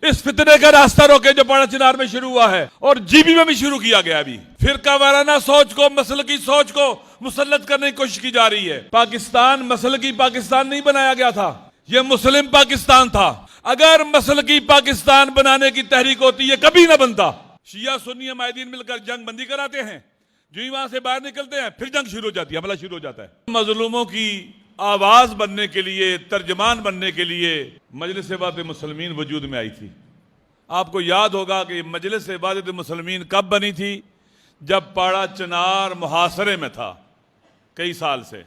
इस फितने का रास्ता रोके जो पाड़ा चिनार में शुरू हुआ है और जीबी में भी शुरू किया गया। अभी फिरका वाराना सोच को, मसलकी सोच को मुसल्लत करने की कोशिश की जा रही है। पाकिस्तान मसलकी पाकिस्तान नहीं बनाया गया था, यह मुस्लिम पाकिस्तान था। अगर मसलकी पाकिस्तान बनाने की तहरीक होती, यह कभी ना बनता। शिया सुन्नी अमायदीन मिलकर जंग बंदी कराते हैं, जो ही वहां से बाहर निकलते हैं फिर जंग शुरू हो जाती है, हमला शुरू हो जाता है। मजलूमों की आवाज बनने के लिए, तर्जमान बनने के लिए मजलिस इबादत मुसलमीन वजूद में आई थी। आपको याद होगा कि मजलिस इबादत मुसलमीन कब बनी थी? जब पाड़ा चिनार मुहासरे में था कई साल से।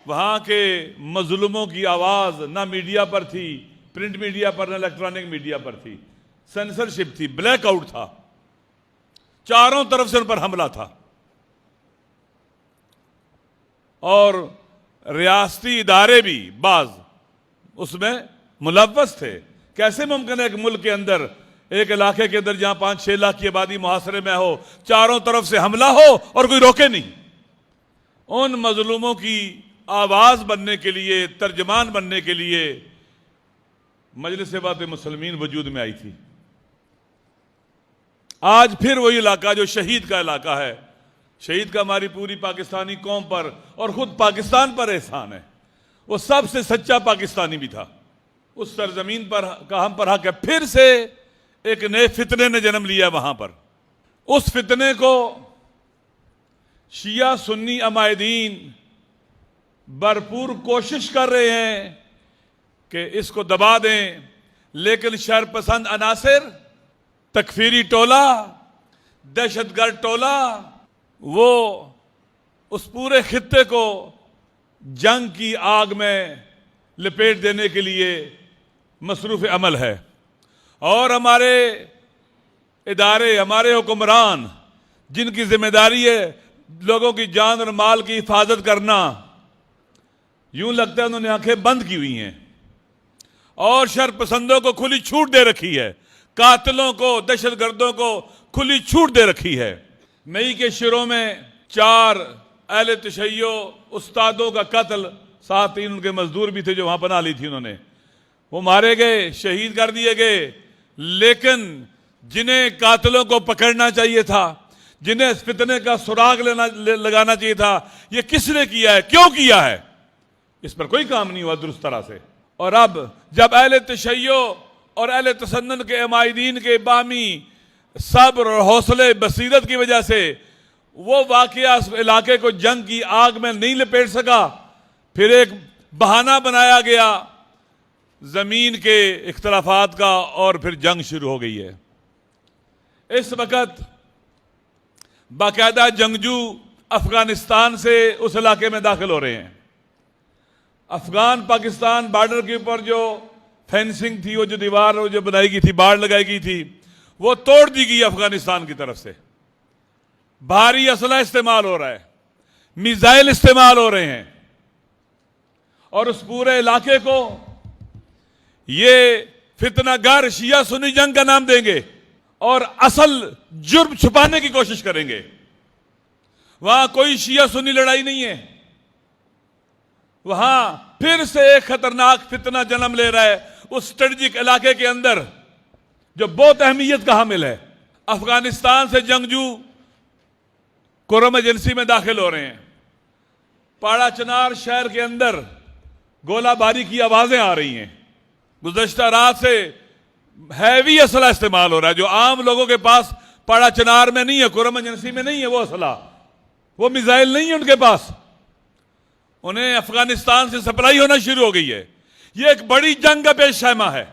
वहां के मजलूमों की आवाज ना मीडिया पर थी, प्रिंट मीडिया पर, ना इलेक्ट्रॉनिक मीडिया पर थी। सेंसरशिप थी, ब्लैकआउट था, चारों तरफ से उन पर हमला था और रियासती इदारे भी बाज उसमें मुलव्वस थे। कैसे मुमकिन है कि मुल्क के अंदर, एक इलाके के अंदर जहां 5-6 लाख की आबादी मुहासरे में हो, चारों तरफ से हमला हो और कोई रोके नहीं? उन मजलूमों की आवाज बनने के लिए, तर्जमान बनने के लिए मजलिस इबादत मुसलमीन वजूद में आई थी। आज फिर वही इलाका जो शहीद का इलाका है, शहीद का हमारी पूरी पाकिस्तानी कौम पर और खुद पाकिस्तान पर एहसान है। वो सबसे सच्चा पाकिस्तानी भी था। उस सरजमीन पर का हम पर हक है। फिर से एक नए फितने ने जन्म लिया वहां पर। उस फितने को शिया सुन्नी अमायदीन भरपूर कोशिश कर रहे हैं कि इसको दबा दें, लेकिन शरपसंद अनासिर, तकफीरी टोला, दहशतगर्द टोला, वो उस पूरे खित्ते को जंग की आग में लपेट देने के लिए मसरूफ अमल है। और हमारे इदारे, हमारे हुक्मरान, जिनकी जिम्मेदारी है लोगों की जान और माल की हिफाजत करना, यूं लगता है उन्होंने आंखें बंद की हुई हैं और शरपसंदों को खुली छूट दे रखी है, कातिलों को, दहशतगर्दों को खुली छूट दे रखी है। मई के शुरू में 4 अहले तशय्यो उस्तादों का कत्ल, साथ 3 उनके मजदूर भी थे जो वहां पनाह ली थी उन्होंने, वो मारे गए, शहीद कर दिए गए। लेकिन जिन्हें कातिलों को पकड़ना चाहिए था, जिन्हें इस फितने का सुराग लगाना चाहिए था, ये किसने किया है, क्यों किया है, इस पर कोई काम नहीं हुआ दुरुस्त तरह से। और अब जब अहले तशय्यो और अहले तसन्नुन के अमायदीन के बामी सब्र और हौसले बसीरत की वजह से वो वाकया उस इलाके को जंग की आग में नहीं लपेट सका, फिर एक बहाना बनाया गया जमीन के इख्तलाफात का और फिर जंग शुरू हो गई है। इस वक्त बाकायदा जंगजू अफगानिस्तान से उस इलाके में दाखिल हो रहे हैं। अफगान पाकिस्तान बॉर्डर के ऊपर जो फेंसिंग थी, वो जो दीवार वो जो बनाई गई थी, बाढ़ लगाई गई थी, वो तोड़ दी गई अफगानिस्तान की तरफ से। भारी असला इस्तेमाल हो रहा है, मिसाइल इस्तेमाल हो रहे हैं और उस पूरे इलाके को ये फितनागार शिया सुन्नी जंग का नाम देंगे और असल जुर्म छुपाने की कोशिश करेंगे। वहां कोई शिया सुन्नी लड़ाई नहीं है, वहां फिर से एक खतरनाक फितना जन्म ले रहा है उस स्ट्रेटेजिक इलाके के अंदर जो बहुत अहमियत का हामिल है। अफगानिस्तान से जंगजू कुरम एजेंसी में दाखिल हो रहे हैं। पाड़ा चिनार शहर के अंदर गोलाबारी की आवाजें आ रही हैं। गुज़श्ता रात से हैवी असला इस्तेमाल हो रहा है जो आम लोगों के पास पाड़ा चिनार में नहीं है, कुरम एजेंसी में नहीं है। वो असला, वो मिसाइल नहीं है उनके पास, उन्हें अफगानिस्तान से सप्लाई होना शुरू हो गई है। ये एक बड़ी जंग का पेशैमा है।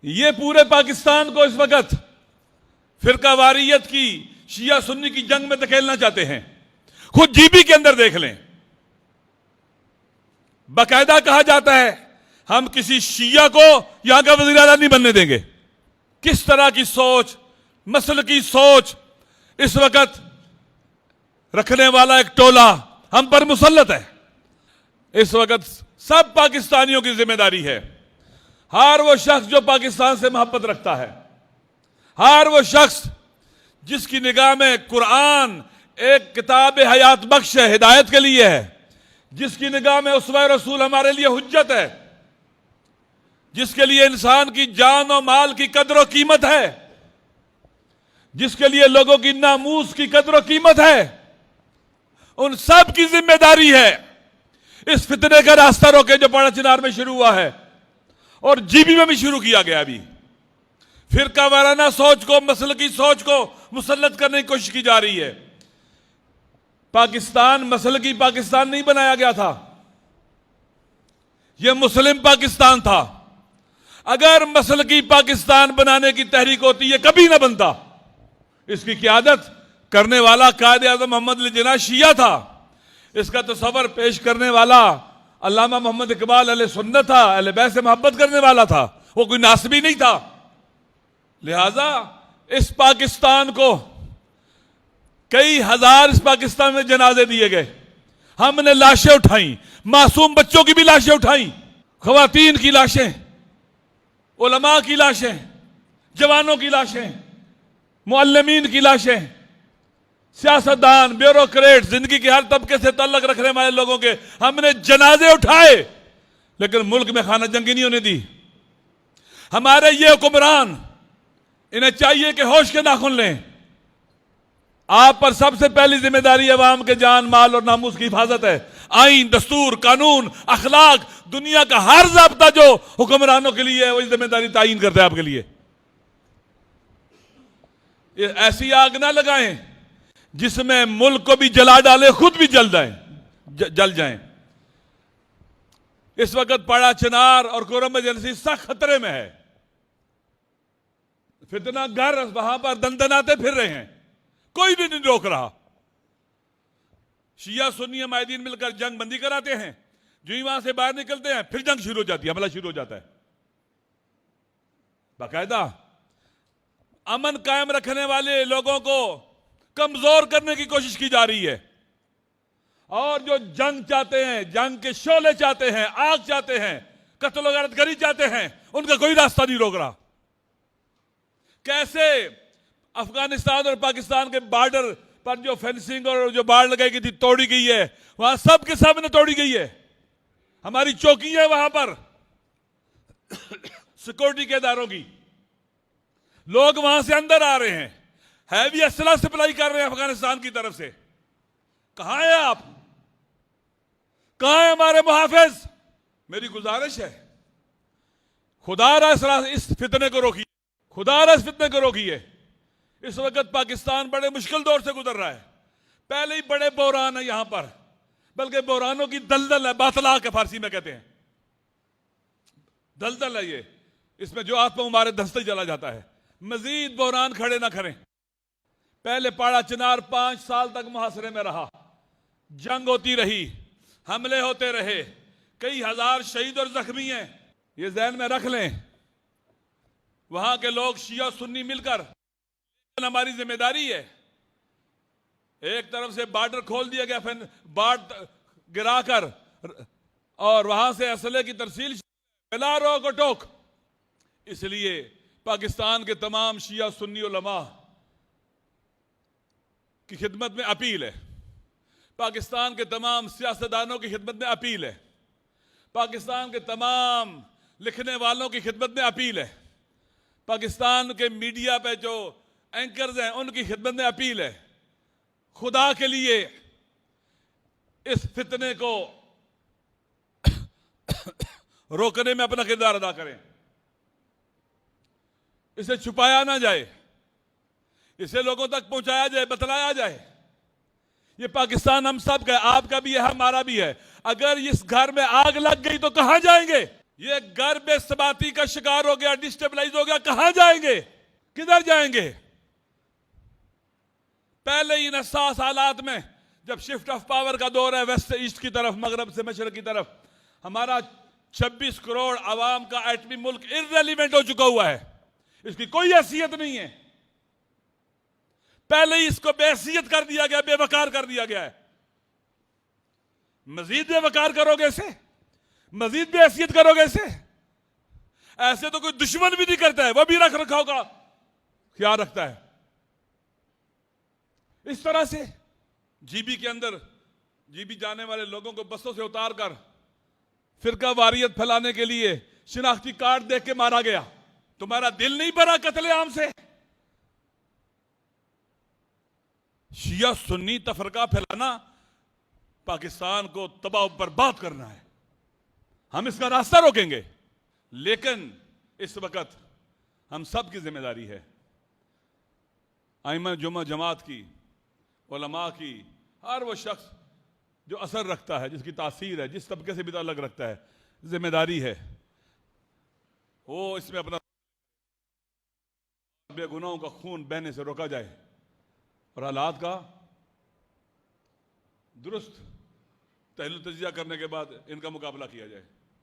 ये पूरे पाकिस्तान को इस वक्त फिरकावारियत की, शिया सुन्नी की जंग में धकेलना चाहते हैं। खुद जीबी के अंदर देख लें, बाकायदा कहा जाता है हम किसी शिया को यहां का वज़ीर आज़म नहीं बनने देंगे। किस तरह की सोच, मसल की सोच इस वक्त रखने वाला एक टोला हम पर मुसल्लत है। इस वक्त सब पाकिस्तानियों की जिम्मेदारी है, हर वो शख्स जो पाकिस्तान से मोहब्बत रखता है, हर वो शख्स जिसकी निगाह में कुरान एक किताब हयात बख्श है, हिदायत के लिए है, जिसकी निगाह में उसवा रसूल हमारे लिए हुज्जत है, जिसके लिए इंसान की जान और माल की कदर और कीमत है, जिसके लिए लोगों की नामूस की कदर और कीमत है, उन सब की जिम्मेदारी है इस फितने का रास्ता रोके जो पाड़ा चिनार में शुरू हुआ है और जीबी में भी शुरू किया गया। अभी फिरका वाराना सोच को, मसल की सोच को मुसल्लत करने की कोशिश की जा रही है। पाकिस्तान मसल की पाकिस्तान नहीं बनाया गया था, यह मुस्लिम पाकिस्तान था। अगर मसल की पाकिस्तान बनाने की तहरीक होती है कभी ना बनता। इसकी क़यादत करने वाला कायद आज़म मोहम्मद अली जिन्ना शिया था। इसका तस्वर पेश करने वाला अल्लामा मोहम्मद इकबाल अहले सुन्नत था, अहले बैत से मोहब्बत करने वाला था, वो कोई नासबी नहीं था। लिहाजा इस पाकिस्तान को कई हजार इस पाकिस्तान में जनाजे दिए गए, हमने लाशें उठाई, मासूम बच्चों की भी लाशें उठाई, खवातीन की लाशें, उलमा की लाशें, जवानों की लाशें, मुअल्लिमीन की लाशें, सियासतदान, ब्यूरोक्रेट, जिंदगी के हर तबके से तल्लक रखने वाले लोगों के हमने जनाजे उठाए, लेकिन मुल्क में खाना जंगी नहीं होने दी। हमारे ये हुक्मरान, इन्हें चाहिए कि होश के नाखून लें। आप पर सबसे पहली जिम्मेदारी अवाम के जान माल और नामूस की हिफाजत है। आइन, दस्तूर, कानून, अखलाक, दुनिया का हर ज़ाब्ता जो हुक्मरानों के लिए है वही जिम्मेदारी तायीन करता है आपके लिए। ये ऐसी आग ना लगाएं जिसमें मुल्क को भी जला डाले, खुद भी जल जाएं। इस वक्त पाड़ा चिनार और कोरम एजेंसी सख्त खतरे में है। फितना घर वहां पर दंदनाते फिर रहे हैं, कोई भी नहीं रोक रहा। शिया सुन्नी माहिदीन मिलकर जंग बंदी कराते हैं, जो ही वहां से बाहर निकलते हैं फिर जंग शुरू हो जाती है, हमला शुरू हो जाता है। बाकायदा अमन कायम रखने वाले लोगों को कमजोर करने की कोशिश की जा रही है, और जो जंग चाहते हैं, जंग के शोले चाहते हैं, आग चाहते हैं, कत्ल और गारतगरी चाहते हैं, उनका कोई रास्ता नहीं रोक रहा। कैसे अफगानिस्तान और पाकिस्तान के बॉर्डर पर जो फेंसिंग और जो बाड़ लगाई गई थी तोड़ी गई है, वहां सब के सामने तोड़ी गई है। हमारी चौकियां वहां पर सिक्योरिटी के इदारों की, लोग वहां से अंदर आ रहे हैं, हैवी असला सप्लाई कर रहे हैं अफगानिस्तान की तरफ से। कहां है आप, कहां है हमारे मुहाफिज? मेरी गुजारिश है, खुदा इस फितने को रोकिए, खुदा इस फितने को रोकिए। इस वक्त पाकिस्तान बड़े मुश्किल दौर से गुजर रहा है। पहले ही बड़े बहरान है यहां पर, बल्कि बहरानों की दलदल है, बातला के फारसी में कहते हैं, दलदल है ये, इसमें जो आत्मा हमारे धंसते चला जाता है। मजीद बहरान खड़े ना करें। पहले पाड़ा चिनार 5 साल तक मुहासरे में रहा, जंग होती रही, हमले होते रहे, कई हजार शहीद और जख्मी हैं। ये ज़हन में रख लें, वहां के लोग शिया सुन्नी मिलकर, हमारी जिम्मेदारी है। एक तरफ से बॉर्डर खोल दिया गया, फिर बाढ़ गिराकर और वहां से असले की तरसील बिला रोक और टोक। इसलिए पाकिस्तान के तमाम शिया सुन्नी उलमा की खिदमत में अपील है, पाकिस्तान के तमाम सियासतदानों की खिदमत में अपील है, पाकिस्तान के तमाम लिखने वालों की खिदमत में अपील है, पाकिस्तान के मीडिया पे जो एंकर्स हैं उनकी खिदमत में अपील है। खुदा के लिए इस फितने को रोकने में अपना किरदार अदा करें। इसे छुपाया ना जाए, इसे लोगों तक पहुंचाया जाए, बतलाया जाए। ये पाकिस्तान हम सब का है, आपका भी है, हमारा भी है। अगर इस घर में आग लग गई तो कहां जाएंगे? ये घर बेसबाती का शिकार हो गया, डिस्टेबलाइज हो गया, कहां जाएंगे, किधर जाएंगे? पहले ही नसास हालात में, जब शिफ्ट ऑफ पावर का दौर है, वेस्ट से ईस्ट की तरफ, मगरब से मशरक की तरफ, हमारा 26 करोड़ आवाम का एटमी मुल्क इररेलीवेंट हो चुका हुआ है, इसकी कोई हैसियत नहीं है। पहले ही इसको बेहसियत कर दिया गया, बेवकार कर दिया गया है। मजीद बेवकार करोगे इसे, मजीद बेहसियत करोगे इसे। ऐसे तो कोई दुश्मन भी नहीं करता है, वह भी रख रखाव का ख्याल रखता है। इस तरह से जीबी के अंदर, जीबी जाने वाले लोगों को बसों से उतार कर फिरका वारियत फैलाने के लिए शिनाख्ती कार्ड देख के मारा गया। तुम्हारा दिल नहीं भरा कत्लेआम से? शिया सुन्नी तफरका फैलाना पाकिस्तान को तबाह बर्बाद करना है। हम इसका रास्ता रोकेंगे, लेकिन इस वक्त हम सब की जिम्मेदारी है, आइमा जुमा जमात की, उलमा की, हर वो शख्स जो असर रखता है, जिसकी तासीर है, जिस तबके से भी ताल्लुक रखता है, जिम्मेदारी है वो इसमें अपना बेगुनाहों का खून बहने से रोका जाए और हालात का दुरुस्त तहलील तजिया करने के बाद इनका मुकाबला किया जाए।